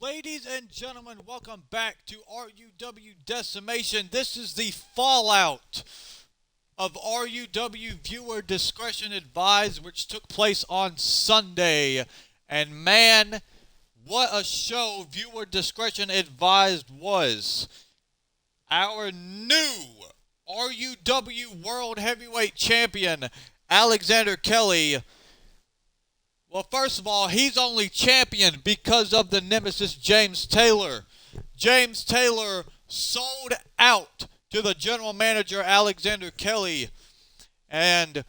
Ladies and gentlemen, welcome back to RUW Decimation. This is the fallout of RUW Viewer Discretion Advised, which took place on Sunday. And man, what a show Viewer Discretion Advised was. Our new RUW World Heavyweight Champion, Alexander Kelly. Well, first of all, he's only champion because of the nemesis James Taylor. James Taylor sold out to the general manager Alexander Kelly. And,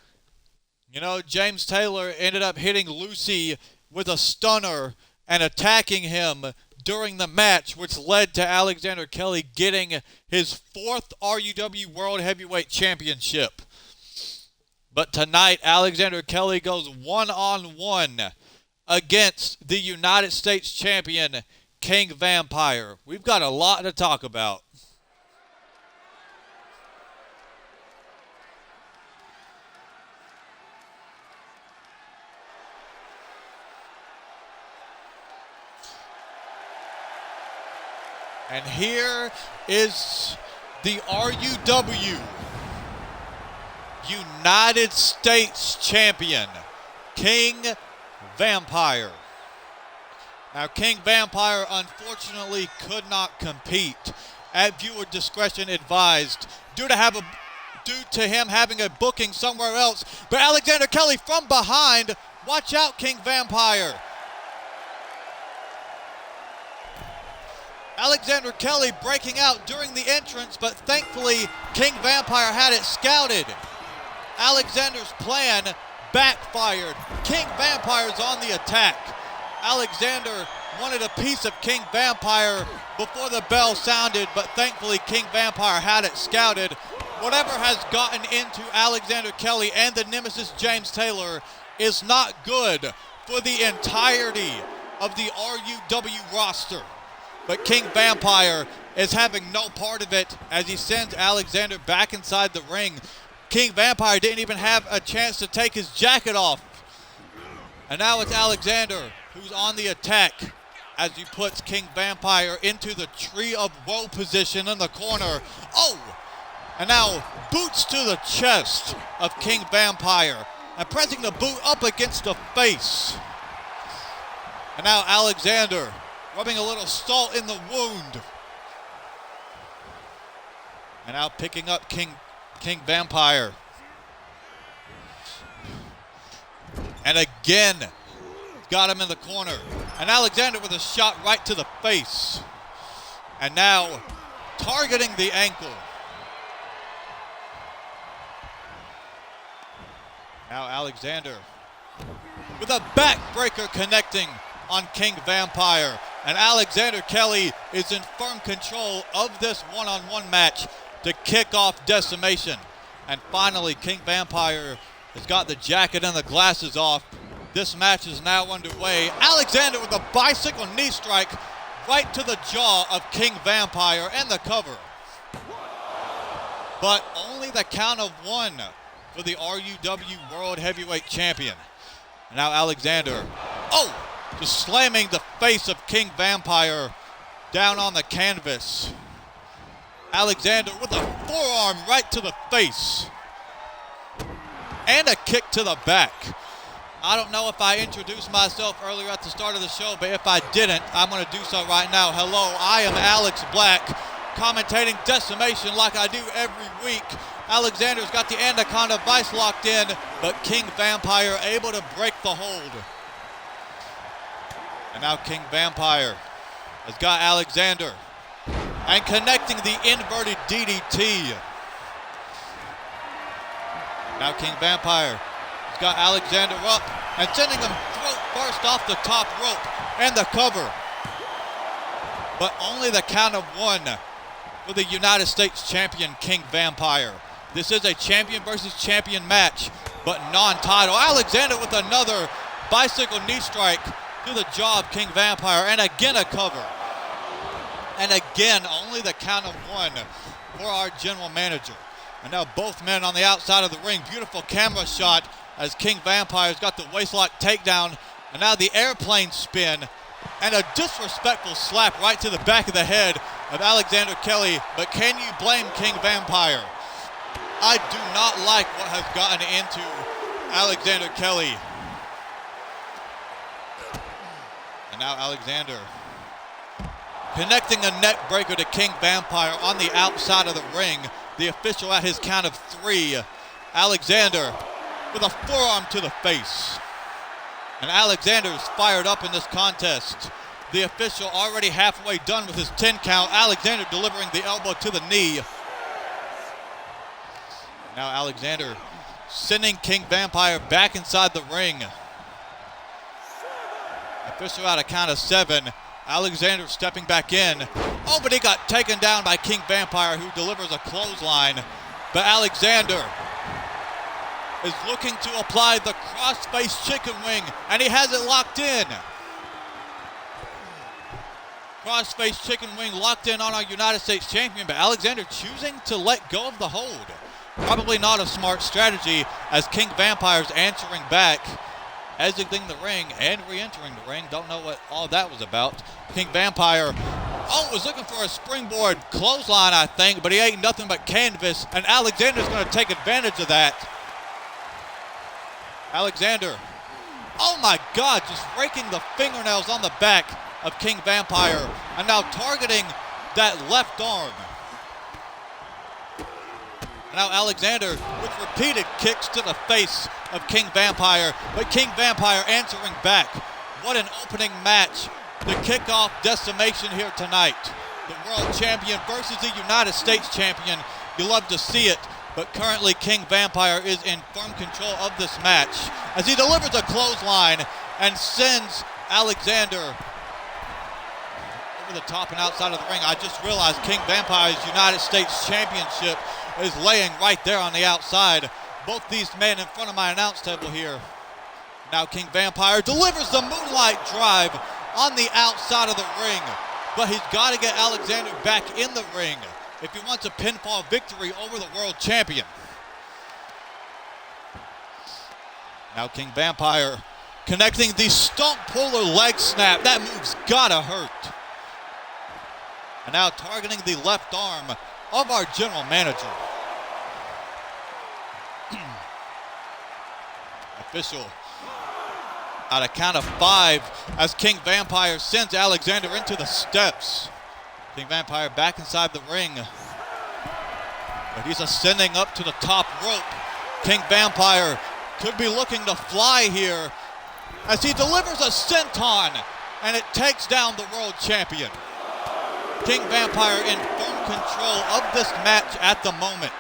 James Taylor ended up hitting Lucy with a stunner and attacking him during the match, which led to Alexander Kelly getting his fourth RUW World Heavyweight Championship. But tonight, Alexander Kelly goes one-on-one against the United States champion, King Vampire. We've got a lot to talk about. And here is the RUW United States champion, King Vampire. Now, King Vampire unfortunately could not compete at Viewer Discretion Advised due to him having a booking somewhere else. But Alexander Kelly from behind, watch out, King Vampire. Alexander Kelly breaking out during the entrance, but thankfully King Vampire had it scouted. Alexander's plan backfired. King Vampire's on the attack. Alexander wanted a piece of King Vampire before the bell sounded, but thankfully King Vampire had it scouted. Whatever has gotten into Alexander Kelly and the nemesis James Taylor is not good for the entirety of the RUW roster. But King Vampire is having no part of it as he sends Alexander back inside the ring. King Vampire didn't even have a chance to take his jacket off. And now it's Alexander who's on the attack as he puts King Vampire into the Tree of Woe position in the corner. Oh! And now boots to the chest of King Vampire and pressing the boot up against the face. And now Alexander rubbing a little salt in the wound. And now picking up King Vampire. And again, got him in the corner. And Alexander with a shot right to the face. And now targeting the ankle. Now Alexander with a backbreaker connecting on King Vampire. And Alexander Kelly is in firm control of this one-on-one match to kick off Decimation. And finally, King Vampire has got the jacket and the glasses off. This match is now underway. Alexander with a bicycle knee strike right to the jaw of King Vampire and the cover. But only the count of one for the RUW World Heavyweight Champion. And now Alexander, just slamming the face of King Vampire down on the canvas. Alexander with a forearm right to the face. And a kick to the back. I don't know if I introduced myself earlier at the start of the show, but if I didn't, I'm going to do so right now. Hello, I am Alex Black, commentating Decimation like I do every week. Alexander's got the Anaconda Vice locked in, but King Vampire able to break the hold. And now King Vampire has got Alexander and connecting the inverted DDT. Now King Vampire has got Alexander up and sending him throat first off the top rope and the cover. But only the count of one for the United States champion, King Vampire. This is a champion versus champion match, but non-title. Alexander with another bicycle knee strike to the jaw of King Vampire, and again a cover. And again, only the count of one for our general manager. And now both men on the outside of the ring. Beautiful camera shot as King Vampire's got the waistlock takedown. And now the airplane spin And a disrespectful slap right to the back of the head of Alexander Kelly. But can you blame King Vampire? I do not like what has gotten into Alexander Kelly. And now Alexander connecting a neck breaker to King Vampire on the outside of the ring. The official at his count of 3. Alexander with a forearm to the face. And Alexander is fired up in this contest. The official already halfway done with his 10 count. Alexander delivering the elbow to the knee. Now Alexander sending King Vampire back inside the ring. Official at a count of 7. Alexander stepping back in. Oh, but he got taken down by King Vampire, who delivers a clothesline. But Alexander is looking to apply the cross-face chicken wing, and he has it locked in. Cross-face chicken wing locked in on our United States champion, but Alexander choosing to let go of the hold. Probably not a smart strategy, as King Vampire's answering back, exiting the ring and re-entering the ring. Don't know what all that was about. King Vampire, was looking for a springboard clothesline, I think, but he ain't nothing but canvas, and Alexander's going to take advantage of that. Alexander, oh my God, just raking the fingernails on the back of King Vampire, and now targeting that left arm. Now Alexander with repeated kicks to the face of King Vampire, but King Vampire answering back. What an opening match to kick off Decimation here tonight. The world champion versus the United States champion. You love to see it, but currently King Vampire is in firm control of this match as he delivers a clothesline and sends Alexander over the top and outside of the ring. I just realized King Vampire's United States championship is laying right there on the outside. Both these men in front of my announce table here. Now King Vampire delivers the Moonlight Drive on the outside of the ring, but he's got to get Alexander back in the ring if he wants a pinfall victory over the world champion. Now King Vampire connecting the stump puller leg snap. That move's gotta hurt. And now targeting the left arm of our general manager. Official at a count of 5 as King Vampire sends Alexander into the steps. King Vampire back inside the ring, but he's ascending up to the top rope. King Vampire could be looking to fly here as he delivers a senton, and it takes down the world champion. King Vampire in firm control of this match at the moment.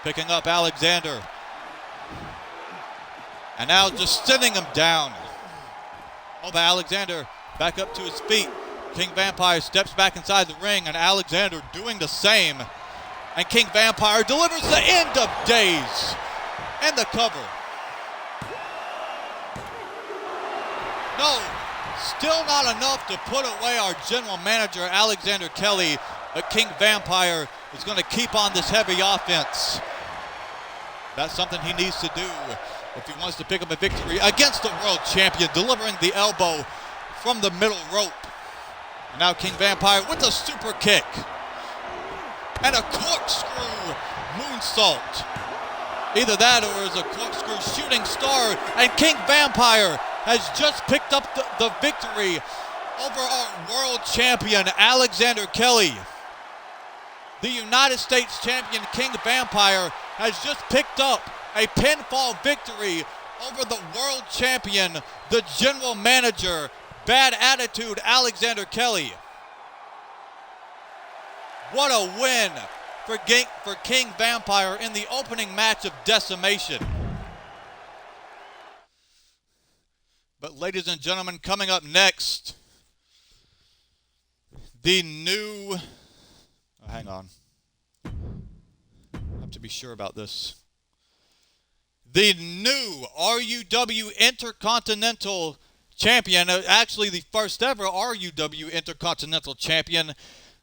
Picking up Alexander. And now just sending him down. Oh, but Alexander back up to his feet. King Vampire steps back inside the ring, and Alexander doing the same. And King Vampire delivers the end of days and the cover. No, still not enough to put away our general manager, Alexander Kelly, but King Vampire is going to keep on this heavy offense. That's something he needs to do if he wants to pick up a victory against the world champion, delivering the elbow from the middle rope. And now King Vampire with a super kick and a corkscrew moonsault. Either that or is a corkscrew shooting star, and King Vampire has just picked up the victory over our world champion, Alexander Kelly. The United States champion, King Vampire, has just picked up a pinfall victory over the world champion, the general manager, Bad Attitude, Alexander Kelly. What a win for King Vampire in the opening match of Decimation. But ladies and gentlemen, coming up next, the new, hang on, I have to be sure about this. The new RUW Intercontinental Champion, actually the first ever RUW Intercontinental Champion,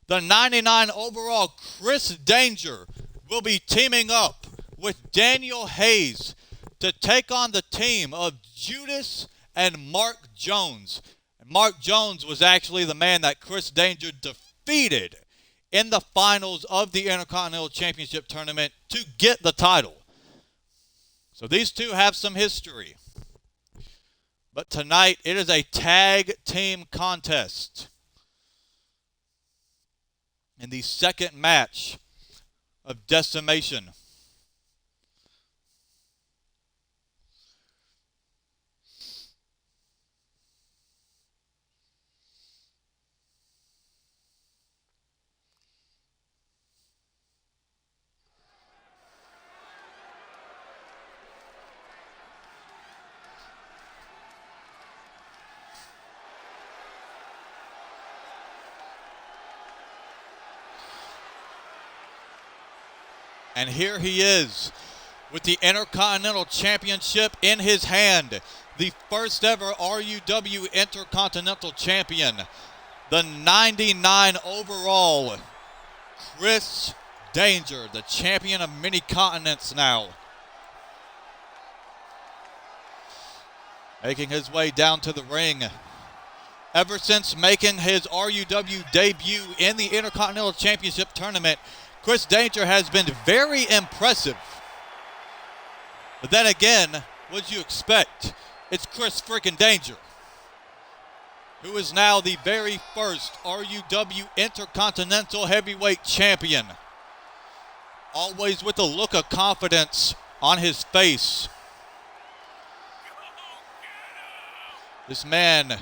the 99 overall Chris Danger, will be teaming up with Daniel Hayes to take on the team of Judas and Mark Jones. Mark Jones was actually the man that Chris Danger defeated in the finals of the Intercontinental Championship tournament to get the title. So these two have some history. But tonight, it is a tag team contest in the second match of Decimation. And here he is with the Intercontinental Championship in his hand. The first ever RUW Intercontinental Champion. The 99 overall Chris Danger, the champion of many continents now. Making his way down to the ring. Ever since making his RUW debut in the Intercontinental Championship tournament, Chris Danger has been very impressive. But then again, what'd you expect? It's Chris freaking Danger, who is now the very first RUW Intercontinental Heavyweight Champion. Always with a look of confidence on his face. This man is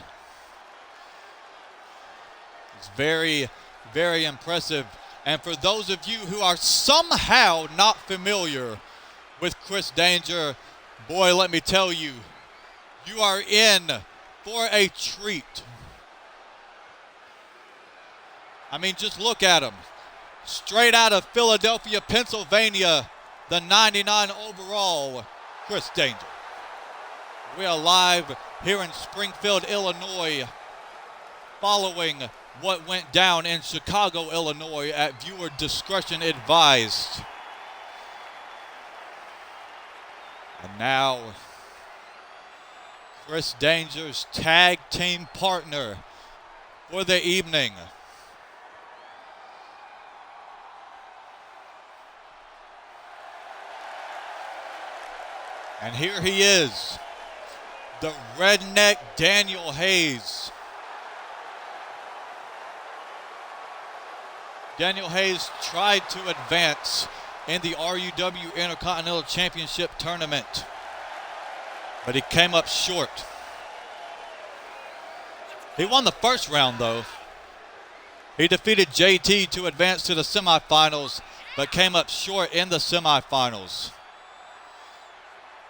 very, very impressive. And for those of you who are somehow not familiar with Chris Danger, boy, let me tell you, you are in for a treat. I mean, just look at him. Straight out of Philadelphia, Pennsylvania, the 99 overall Chris Danger. We are live here in Springfield, Illinois, following what went down in Chicago, Illinois at viewer discretion advised. And now, Chris Danger's tag team partner for the evening. And here he is, the redneck Daniel Hayes. Daniel Hayes tried to advance in the RUW Intercontinental Championship tournament, but he came up short. He won the first round, though. He defeated JT to advance to the semifinals, but came up short in the semifinals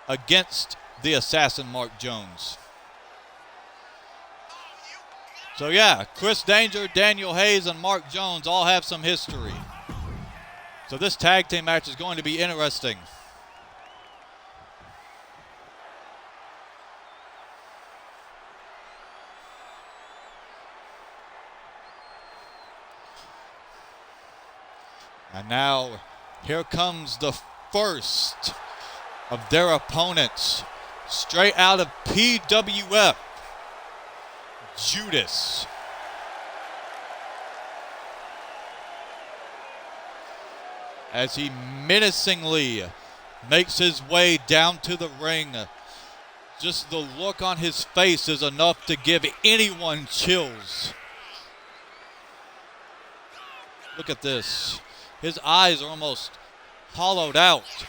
against the assassin Mark Jones. So yeah, Chris Danger, Daniel Hayes, and Mark Jones all have some history. So this tag team match is going to be interesting. And now, here comes the first of their opponents, straight out of PWF. Judas. As he menacingly makes his way down to the ring. Just the look on his face is enough to give anyone chills. Look at this. His eyes are almost hollowed out.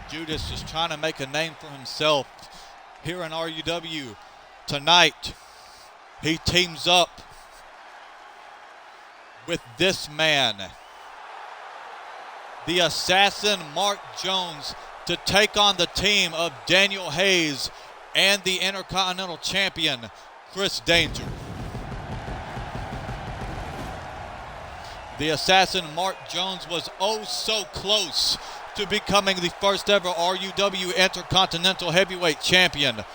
Judas is trying to make a name for himself here in RUW. Tonight, he teams up with this man, the assassin Mark Jones, to take on the team of Daniel Hayes and the Intercontinental Champion, Chris Danger. The assassin Mark Jones was oh so close to becoming the first ever RUW Intercontinental Heavyweight Champion,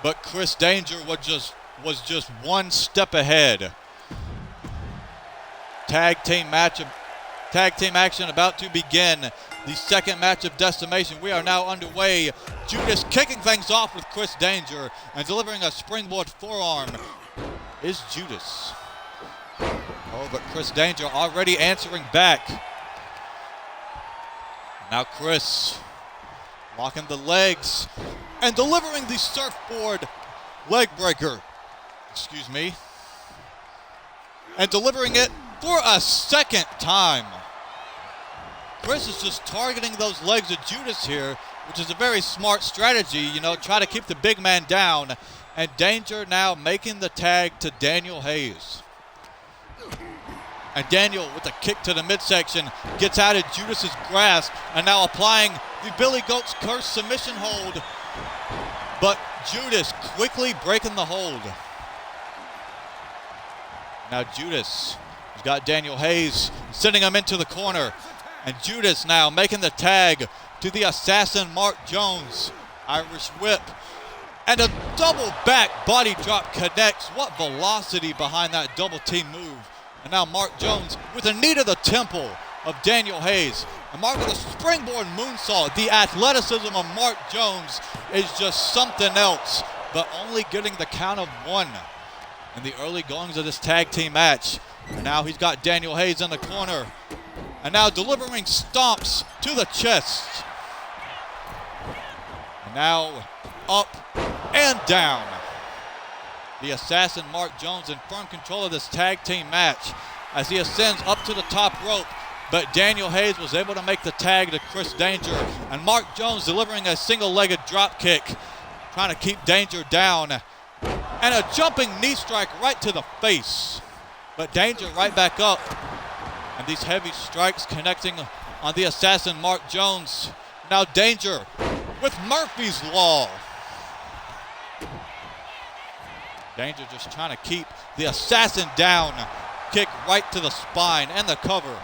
but Chris Danger was just one step ahead. Tag team Tag team action about to begin. The second match of Decimation. We are now underway. Judas kicking things off with Chris Danger and delivering a springboard forearm is Judas. Oh, but Chris Danger already answering back. Now Chris locking the legs and delivering the surfboard leg breaker. Excuse me. And delivering it for a second time. Chris is just targeting those legs of Judas here, which is a very smart strategy, you know, try to keep the big man down. And Danger now making the tag to Daniel Hayes. And Daniel with a kick to the midsection gets out of Judas's grasp and now applying the Billy Goat's Curse submission hold. But Judas quickly breaking the hold. Now Judas has got Daniel Hayes sending him into the corner. And Judas now making the tag to the assassin Mark Jones. Irish whip. And a double back body drop connects. What velocity behind that double team move. And now Mark Jones with a knee to the temple of Daniel Hayes. And Mark with a springboard moonsault. The athleticism of Mark Jones is just something else. But only getting the count of one in the early goings of this tag team match. And now he's got Daniel Hayes in the corner. And now delivering stomps to the chest. And now up and down. The assassin Mark Jones in firm control of this tag team match as he ascends up to the top rope. But Daniel Hayes was able to make the tag to Chris Danger. And Mark Jones delivering a single-legged drop kick, trying to keep Danger down. And a jumping knee strike right to the face. But Danger right back up. And these heavy strikes connecting on the assassin Mark Jones. Now Danger with Murphy's Law. Danger just trying to keep the assassin down. Kick right to the spine and the cover.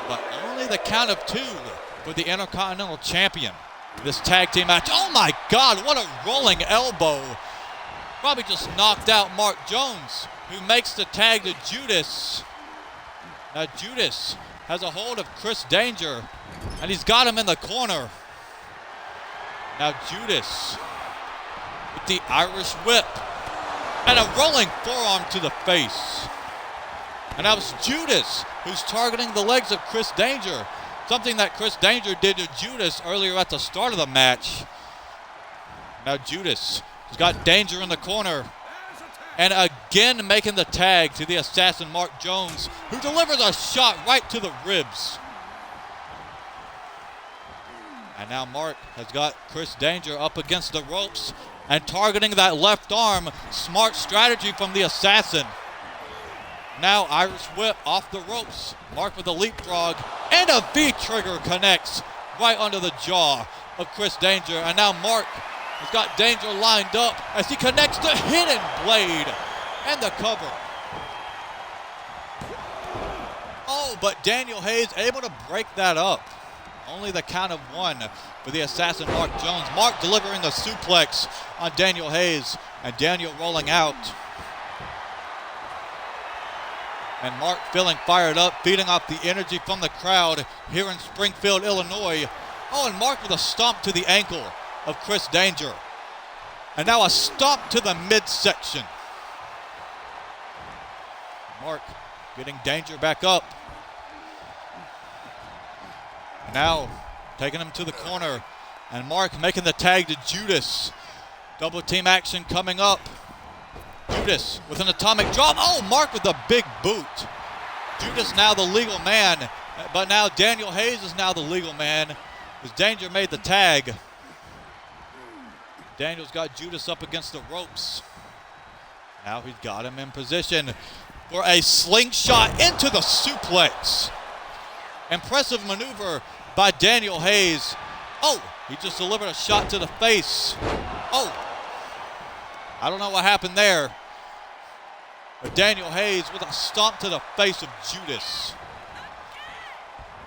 But only the count of two for the Intercontinental Champion. This tag team match. Oh my God, what a rolling elbow. Probably just knocked out Mark Jones, who makes the tag to Judas. Now Judas has a hold of Chris Danger, and he's got him in the corner. Now Judas with the Irish whip, and a rolling forearm to the face. And that was Judas who's targeting the legs of Chris Danger, something that Chris Danger did to Judas earlier at the start of the match. Now Judas has got Danger in the corner. And again making the tag to the assassin Mark Jones, who delivers a shot right to the ribs. And now Mark has got Chris Danger up against the ropes and targeting that left arm. Smart strategy from the assassin. Now Irish whip off the ropes. Mark with a leapfrog and a V-trigger connects right under the jaw of Chris Danger. And now Mark has got Danger lined up as he connects the hidden blade and the cover. Oh, but Daniel Hayes able to break that up. Only the count of one for the assassin Mark Jones. Mark delivering a suplex on Daniel Hayes and Daniel rolling out. And Mark feeling fired up, feeding off the energy from the crowd here in Springfield, Illinois. Oh, and Mark with a stomp to the ankle of Chris Danger. And now a stomp to the midsection. Mark getting Danger back up. And now taking him to the corner. And Mark making the tag to Judas. Double team action coming up. Judas with an atomic drop. Oh, Mark with a big boot. Judas now the legal man. But now Daniel Hayes is now the legal man as Danger made the tag. Daniel's got Judas up against the ropes. Now he's got him in position for a slingshot into the suplex. Impressive maneuver by Daniel Hayes. Oh, he just delivered a shot to the face. Oh, I don't know what happened there. But Daniel Hayes with a stomp to the face of Judas.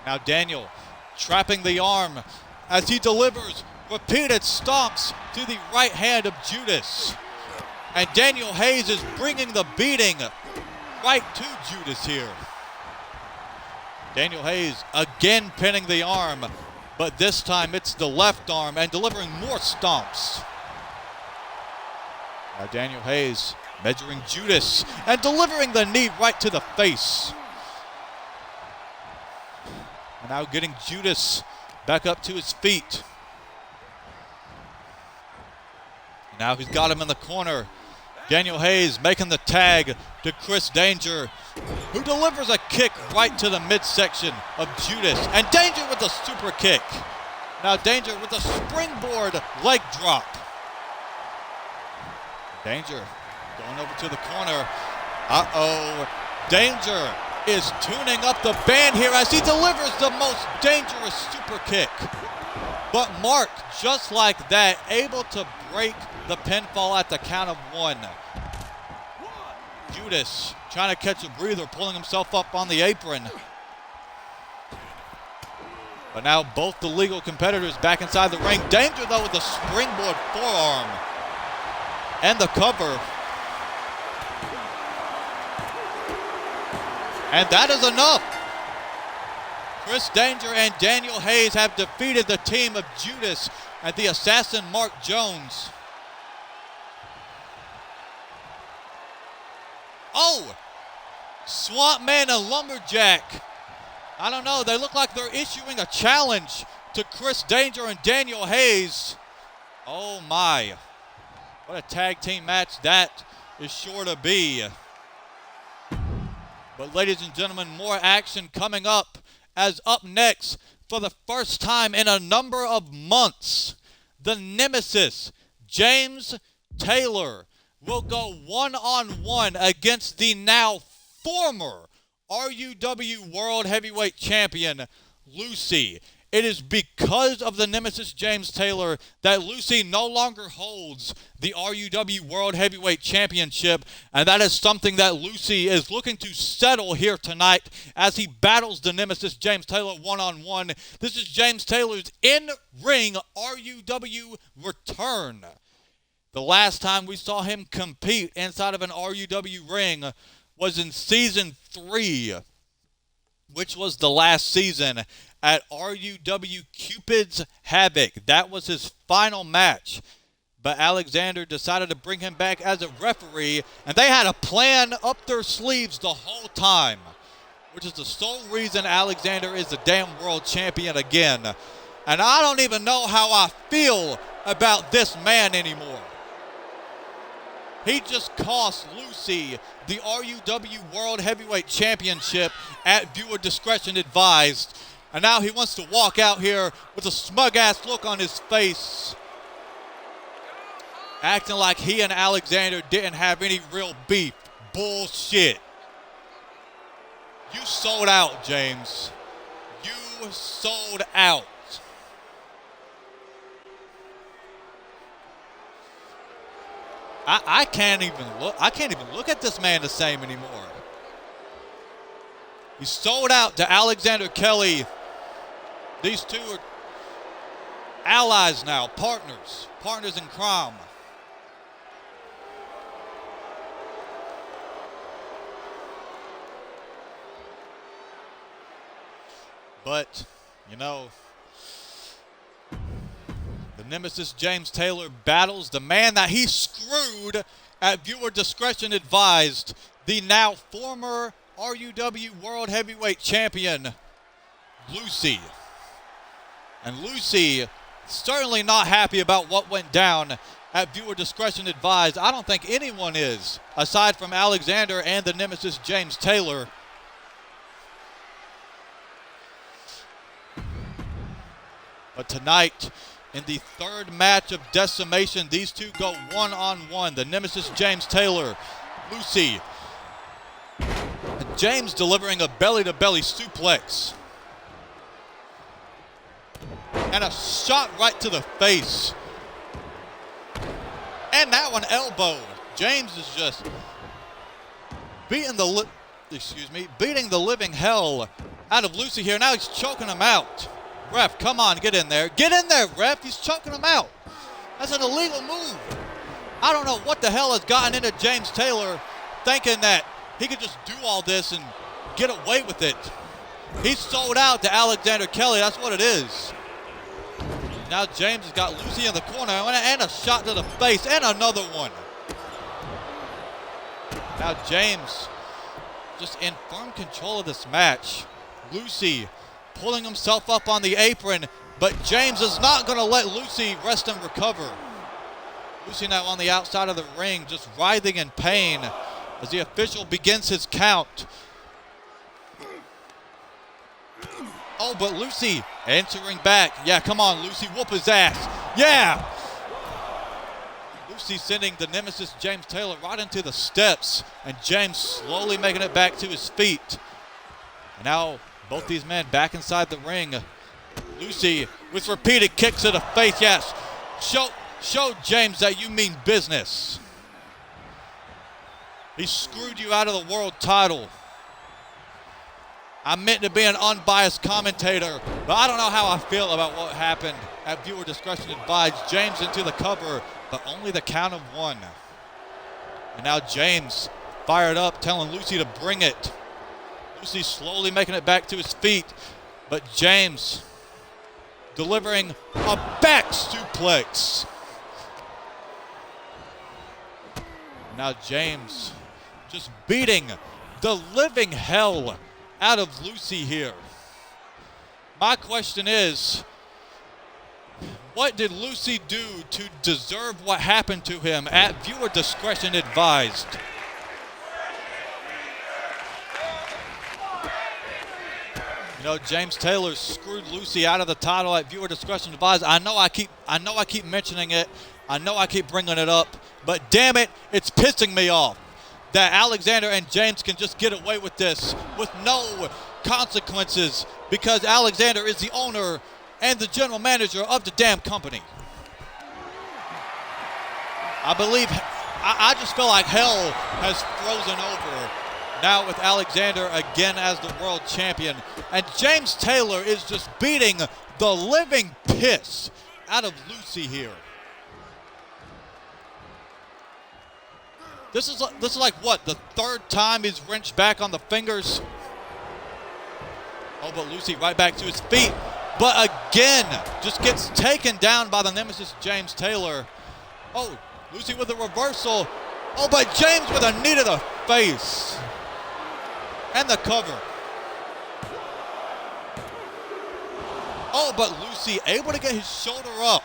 Now Daniel trapping the arm as he delivers repeated stomps to the right hand of Judas. And Daniel Hayes is bringing the beating right to Judas here. Daniel Hayes again pinning the arm, but this time it's the left arm and delivering more stomps. Now Daniel Hayes measuring Judas and delivering the knee right to the face. And now getting Judas back up to his feet. Now he's got him in the corner. Daniel Hayes making the tag to Chris Danger, who delivers a kick right to the midsection of Judas. And Danger with a super kick. Now Danger with a springboard leg drop. Danger going over to the corner. Danger is tuning up the band here as he delivers the most dangerous super kick. But Mark, just like that, able to break the pinfall at the count of 1. Judas trying to catch a breather, pulling himself up on the apron. But now both the legal competitors back inside the ring. Danger, though, with the springboard forearm and the cover. And that is enough. Chris Danger and Daniel Hayes have defeated the team of Judas and the assassin Mark Jones. Oh, Swamp Man and Lumberjack. I don't know, they look like they're issuing a challenge to Chris Danger and Daniel Hayes. Oh my, what a tag team match that is sure to be. But ladies and gentlemen, more action coming up, as up next, for the first time in a number of months, the Nemesis, James Taylor, will go one-on-one against the now former RUW World Heavyweight Champion, Lucy. It is because of the Nemesis James Taylor that Lucy no longer holds the RUW World Heavyweight Championship, and that is something that Lucy is looking to settle here tonight as he battles the Nemesis James Taylor one-on-one. This is James Taylor's in-ring RUW return. The last time we saw him compete inside of an RUW ring was in Season 3, which was the last season at RUW Cupid's Havoc. That was his final match. But Alexander decided to bring him back as a referee, and they had a plan up their sleeves the whole time, which is the sole reason Alexander is the damn world champion again. And I don't even know how I feel about this man anymore. He just cost Lucy the RUW World Heavyweight Championship at viewer discretion advised. And now he wants to walk out here with a smug-ass look on his face, acting like he and Alexander didn't have any real beef. Bullshit. You sold out, James. You sold out. I can't even look at this man the same anymore. He sold out to Alexander Kelly. These two are allies now, partners in crime. But, you know, the Nemesis James Taylor battles the man that he screwed at viewer discretion advised, the now former RUW World Heavyweight Champion, Lucy. And Lucy certainly not happy about what went down at viewer discretion advised. I don't think anyone is, aside from Alexander and the Nemesis James Taylor. But tonight, in the third match of Decimation, these two go one-on-one. The Nemesis James Taylor, Lucy. And James delivering a belly-to-belly suplex. And a shot right to the face. And that one elbow. James is just beating the living hell out of Lucy here. Now he's choking him out. Ref, come on, get in there. Get in there, ref. He's choking him out. That's an illegal move. I don't know what the hell has gotten into James Taylor thinking that he could just do all this and get away with it. He's sold out to Alexander Kelly. That's what it is. Now James has got Lucy in the corner and a shot to the face and another one. Now James just in firm control of this match. Lucy pulling himself up on the apron, but James is not going to let Lucy rest and recover. Lucy now on the outside of the ring, just writhing in pain as the official begins his count. Oh, but Lucy answering back. Yeah, come on, Lucy, whoop his ass. Yeah! Lucy sending the nemesis James Taylor right into the steps, and James slowly making it back to his feet. And now both these men back inside the ring. Lucy with repeated kicks to the face. Yes, show James that you mean business. He screwed you out of the world title. I meant to be an unbiased commentator, but I don't know how I feel about what happened. At viewer discretion advised. James into the cover, but only the count of one. And now James fired up, telling Lucy to bring it. Lucy slowly making it back to his feet, but James delivering a back suplex. Now James just beating the living hell out of Lucy here. My question is, what did Lucy do to deserve what happened to him? At viewer discretion advised. You know, James Taylor screwed Lucy out of the title at viewer discretion advised. I know I keep mentioning it. I know I keep bringing it up, but damn it, it's pissing me off that Alexander and James can just get away with this with no consequences because Alexander is the owner and the general manager of the damn company. I just feel like hell has frozen over now with Alexander again as the world champion. And James Taylor is just beating the living piss out of Lucy here. This is like what, the third time he's wrenched back on the fingers? Oh, but Lucy right back to his feet. But again, just gets taken down by the nemesis James Taylor. Oh, Lucy with a reversal. Oh, but James with a knee to the face. And the cover. Oh, but Lucy able to get his shoulder up.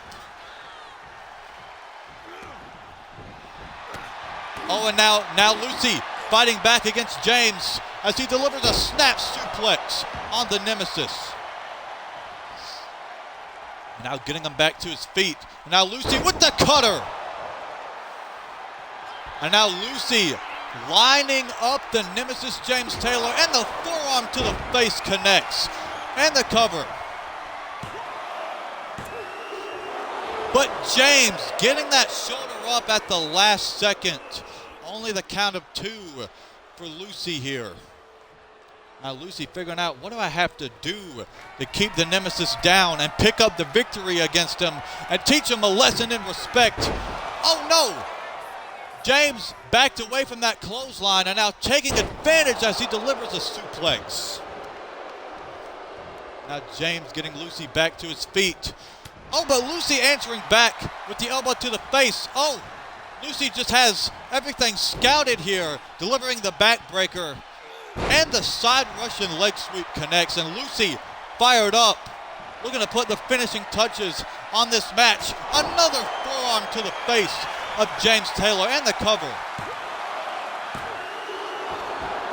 Oh, and now Lucy fighting back against James as he delivers a snap suplex on the nemesis. Now getting him back to his feet. And now Lucy with the cutter. And now Lucy lining up the nemesis James Taylor, and the forearm to the face connects. And the cover. But James getting that shoulder up at the last second. Only the count of two for Lucy here. Now Lucy figuring out, what do I have to do to keep the nemesis down and pick up the victory against him and teach him a lesson in respect. Oh no! James backed away from that clothesline and now taking advantage as he delivers a suplex. Now James getting Lucy back to his feet. Oh, but Lucy answering back with the elbow to the face. Oh, Lucy just has everything scouted here, delivering the backbreaker. And the side Russian leg sweep connects, and Lucy fired up, looking to put the finishing touches on this match. Another forearm to the face of James Taylor, and the cover.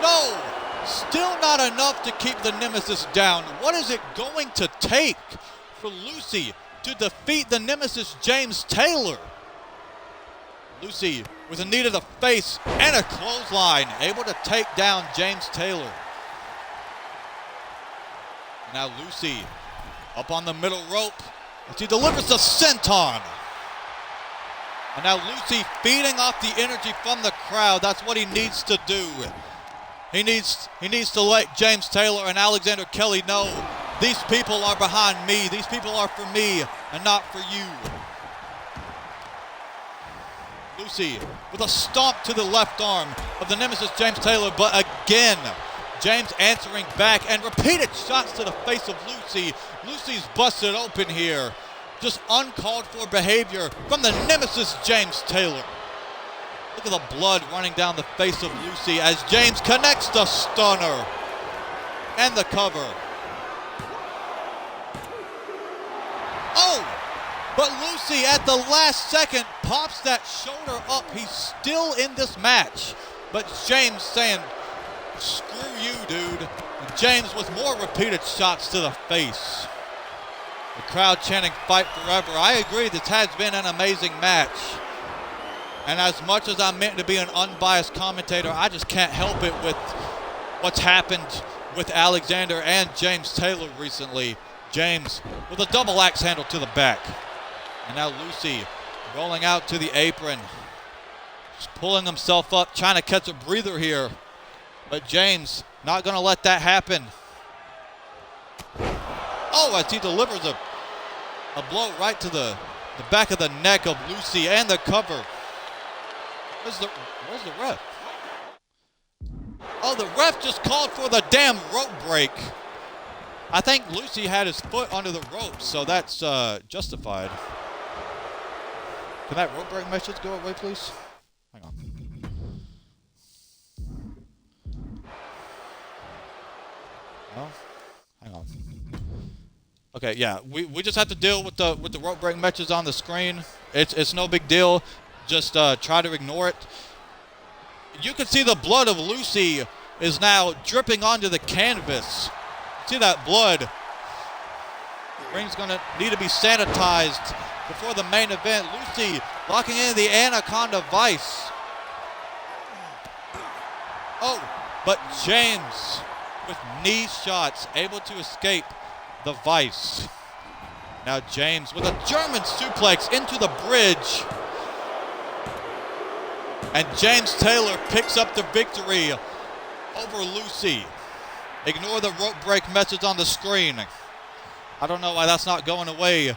No, still not enough to keep the nemesis down. What is it going to take for Lucy to defeat the nemesis James Taylor? Lucy with a knee to the face and a clothesline, able to take down James Taylor. Now Lucy up on the middle rope as he delivers the senton. And now Lucy feeding off the energy from the crowd. That's what he needs to do. He needs to let James Taylor and Alexander Kelly know these people are behind me. These people are for me and not for you. Lucy with a stomp to the left arm of the nemesis James Taylor, but again, James answering back and repeated shots to the face of Lucy. Lucy's busted open here. Just uncalled for behavior from the nemesis James Taylor. Look at the blood running down the face of Lucy as James connects the stunner and the cover. Oh, but Lucy at the last second pops that shoulder up. He's still in this match, but James saying, screw you, dude. And James with more repeated shots to the face. The crowd chanting fight forever. I agree, this has been an amazing match. And as much as I'm meant to be an unbiased commentator, I just can't help it with what's happened with Alexander and James Taylor recently. James with a double axe handle to the back. And now Lucy rolling out to the apron. Just pulling himself up, trying to catch a breather here. But James not going to let that happen. Oh, as he delivers a blow right to the back of the neck of Lucy and the cover. Where's the ref? Oh, the ref just called for the damn rope break. I think Lucy had his foot under the ropes, so that's justified. Can that rope break message go away, please? Hang on. No? Hang on. Okay, yeah, we just have to deal with the rope break message on the screen. It's no big deal. Just try to ignore it. You can see the blood of Lucy is now dripping onto the canvas. See that blood? The ring's gonna need to be sanitized before the main event. Lucy locking in the Anaconda Vice. Oh, but James with knee shots able to escape the Vice. Now James with a German suplex into the bridge. And James Taylor picks up the victory over Lucy. Ignore the rope break message on the screen. I don't know why that's not going away.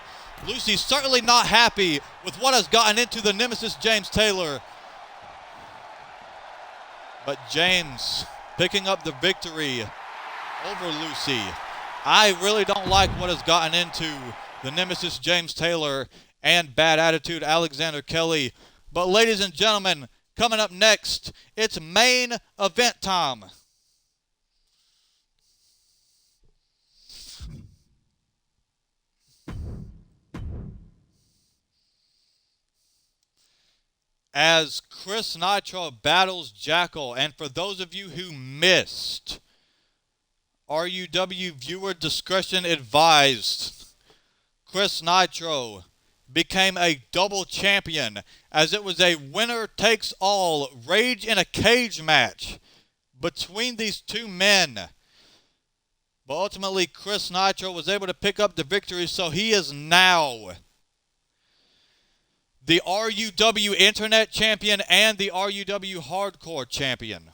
Lucy's certainly not happy with what has gotten into the nemesis James Taylor. But James picking up the victory over Lucy. I really don't like what has gotten into the nemesis James Taylor and bad attitude Alexander Kelly. But ladies and gentlemen, coming up next, it's main event time. As Chris Nitro battles Jackal, and for those of you who missed, RUW viewer discretion advised, Chris Nitro became a double champion as it was a winner-takes-all Rage in a Cage match between these two men. But ultimately, Chris Nitro was able to pick up the victory, so he is now the RUW Internet Champion and the RUW Hardcore Champion.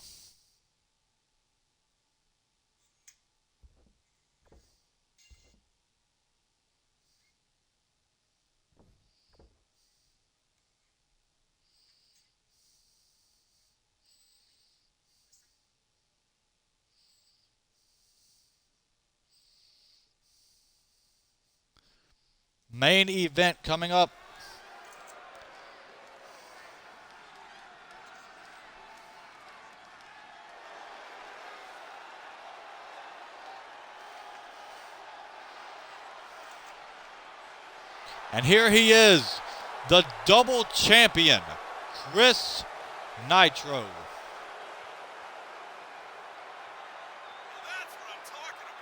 Main event coming up. And here he is, the double champion, Chris Nitro. That's what I'm talking about.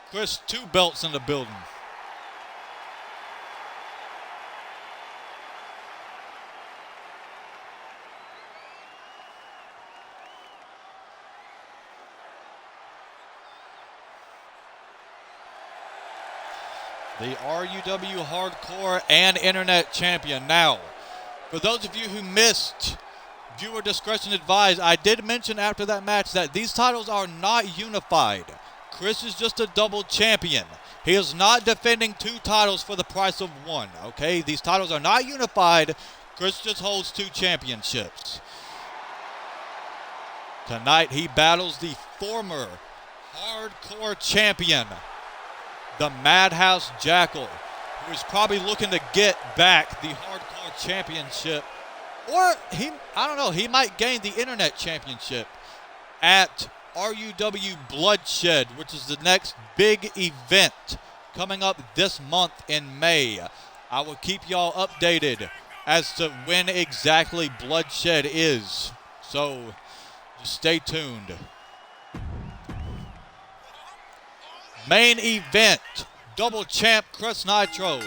Chris, 2 belts in the building. The RUW Hardcore and Internet Champion. Now, for those of you who missed, viewer discretion advised, I did mention after that match that these titles are not unified. Chris is just a double champion. He is not defending 2 titles for the price of 1, okay? These titles are not unified. Chris just holds 2 championships. Tonight he battles the former hardcore champion, the Madhouse Jackal, who is probably looking to get back the hardcore championship. Or I don't know, he might gain the internet championship at RUW Bloodshed, which is the next big event coming up this month in May. I will keep y'all updated as to when exactly Bloodshed is. So just stay tuned. Main event, double champ Chris Nitro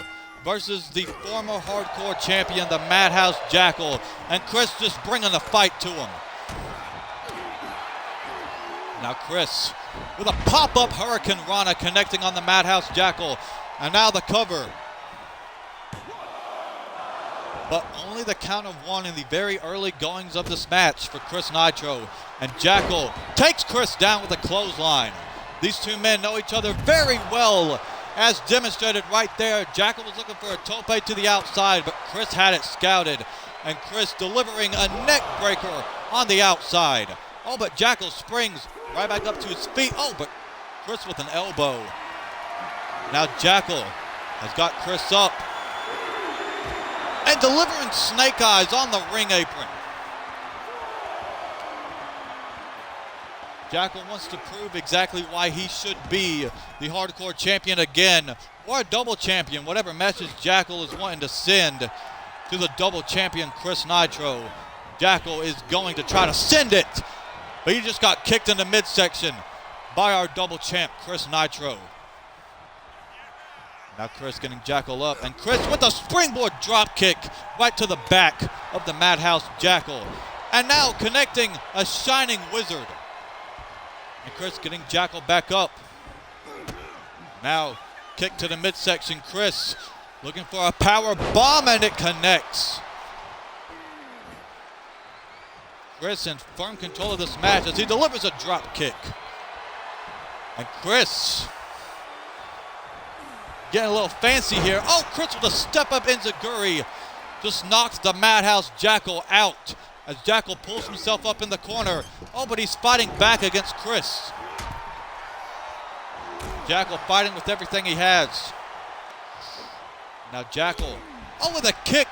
versus the former hardcore champion, the Madhouse Jackal. And Chris just bringing the fight to him. Now Chris with a pop-up Hurricane Rana connecting on the Madhouse Jackal. And now the cover. But only the count of 1 in the very early goings of this match for Chris Nitro. And Jackal takes Chris down with a clothesline. These two men know each other very well, as demonstrated right there. Jackal was looking for a tope to the outside, but Chris had it scouted. And Chris delivering a neck breaker on the outside. Oh, but Jackal springs right back up to his feet. Oh, but Chris with an elbow. Now Jackal has got Chris up. And delivering snake eyes on the ring apron. Jackal wants to prove exactly why he should be the hardcore champion again, or a double champion, whatever message Jackal is wanting to send to the double champion Chris Nitro. Jackal is going to try to send it, but he just got kicked in the midsection by our double champ Chris Nitro. Now Chris getting Jackal up, and Chris with a springboard drop kick right to the back of the Madhouse Jackal. And now connecting a Shining Wizard. And Chris getting Jackal back up. Now kick to the midsection. Chris looking for a power bomb, and it connects. Chris in firm control of this match as he delivers a drop kick. And Chris getting a little fancy here. Oh, Chris with a step-up enziguri just knocks the Madhouse Jackal out as Jackal pulls himself up in the corner. Oh, but he's fighting back against Chris. Jackal fighting with everything he has. Now Jackal, oh, with a kick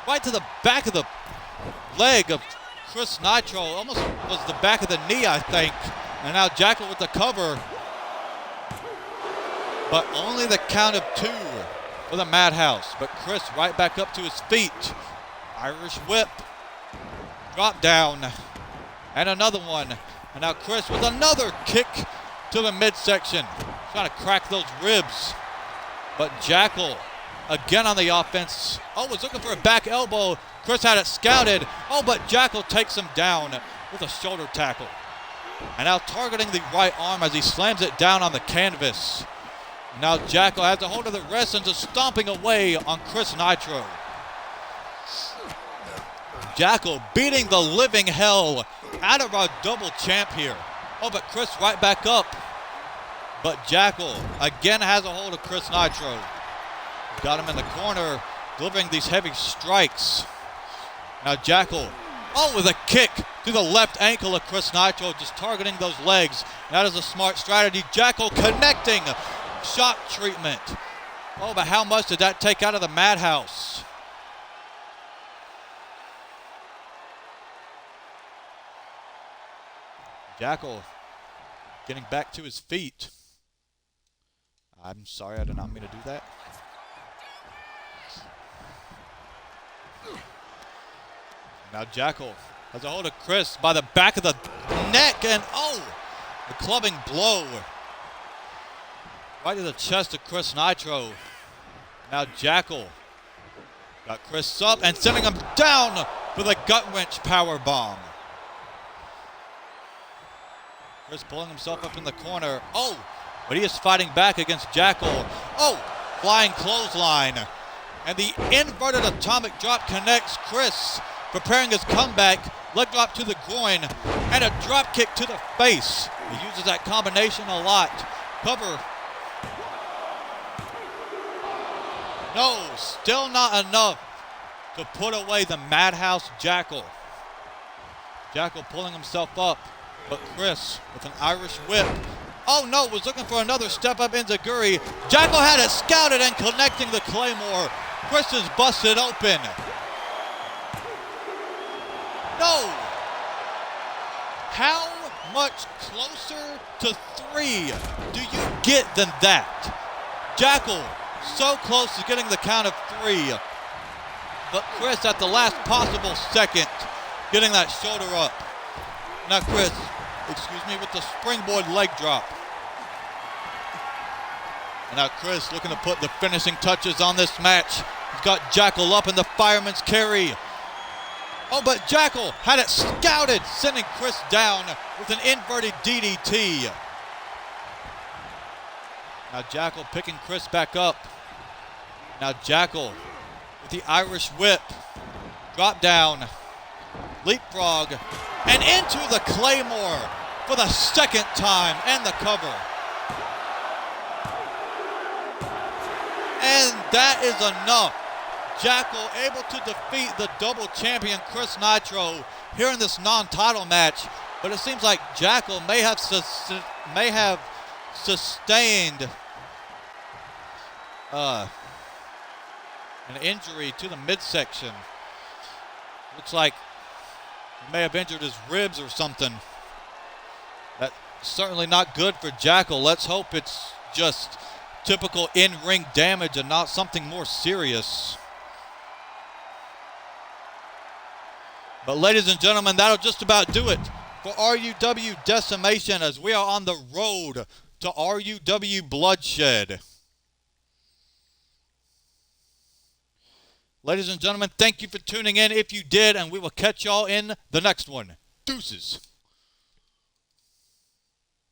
right to the back of the leg of Chris Nitro. Almost was the back of the knee, I think. And now Jackal with the cover. But only the count of 2 for the Madhouse. But Chris right back up to his feet. Irish whip. Drop down. And another one. And now Chris with another kick to the midsection. Trying to crack those ribs. But Jackal again on the offense. Oh, was looking for a back elbow. Chris had it scouted. Oh, but Jackal takes him down with a shoulder tackle. And now targeting the right arm as he slams it down on the canvas. Now Jackal has a hold of the wrist and just stomping away on Chris Nitro. Jackal beating the living hell out of our double champ here. Oh, but Chris right back up. But Jackal again has a hold of Chris Nitro. Got him in the corner, delivering these heavy strikes. Now Jackal, oh, with a kick to the left ankle of Chris Nitro, just targeting those legs. That is a smart strategy. Jackal connecting. Shot treatment. Oh, but how much did that take out of the Madhouse? Jackal getting back to his feet. I'm sorry, I did not mean to do that. Now Jackal has a hold of Chris by the back of the neck, and oh, the clubbing blow right to the chest of Chris Nitro. Now Jackal got Chris up and sending him down with a gut wrench power bomb. Chris pulling himself up in the corner. Oh, but he is fighting back against Jackal. Oh, flying clothesline. And the inverted atomic drop connects Chris, preparing his comeback. Leg drop to the groin and a drop kick to the face. He uses that combination a lot. Cover. No, still not enough to put away the Madhouse Jackal. Jackal pulling himself up, but Chris with an Irish whip. Oh no, was looking for another step up enziguri. Jackal had it scouted and connecting the Claymore. Chris is busted open. No! How much closer to 3 do you get than that? Jackal so close to getting the count of 3. But Chris at the last possible second getting that shoulder up. Now Chris, with the springboard leg drop. And now Chris looking to put the finishing touches on this match. He's got Jackal up in the fireman's carry. Oh, but Jackal had it scouted, sending Chris down with an inverted DDT. Now Jackal picking Chris back up. Now Jackal with the Irish whip. Drop down. Leapfrog. And into the Claymore for the second time and the cover. And that is enough. Jackal able to defeat the double champion Chris Nitro here in this non-title match, but it seems like Jackal may have sustained an injury to the midsection. Looks like he may have injured his ribs or something. That's certainly not good for Jackal. Let's hope it's just typical in-ring damage and not something more serious. But ladies and gentlemen, that'll just about do it for RUW Decimation as we are on the road to RUW Bloodshed. Ladies and gentlemen, thank you for tuning in if you did, and we will catch y'all in the next one. Deuces.